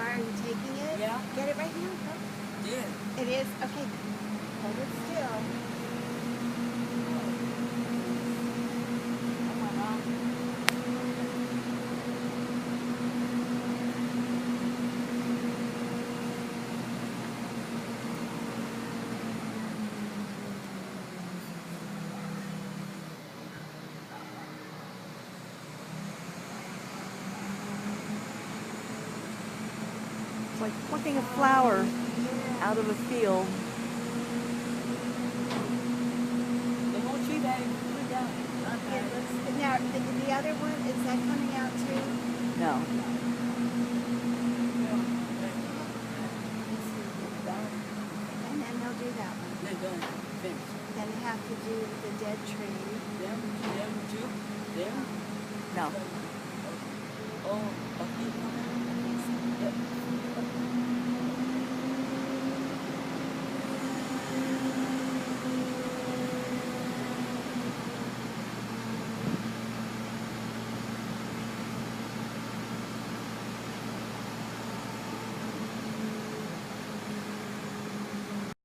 Are you taking it? Yeah. Get it right now. Go. Did. It is? Okay. Hold it still. Oh my God. It's like plucking a flower out of a field. The whole tree bag. Put it down. It looks, now, the other one, is that coming out too? No. And then they'll do that one. They're done. Finished. Then they have to do the dead tree. Them too? Them? No. Oh, okay.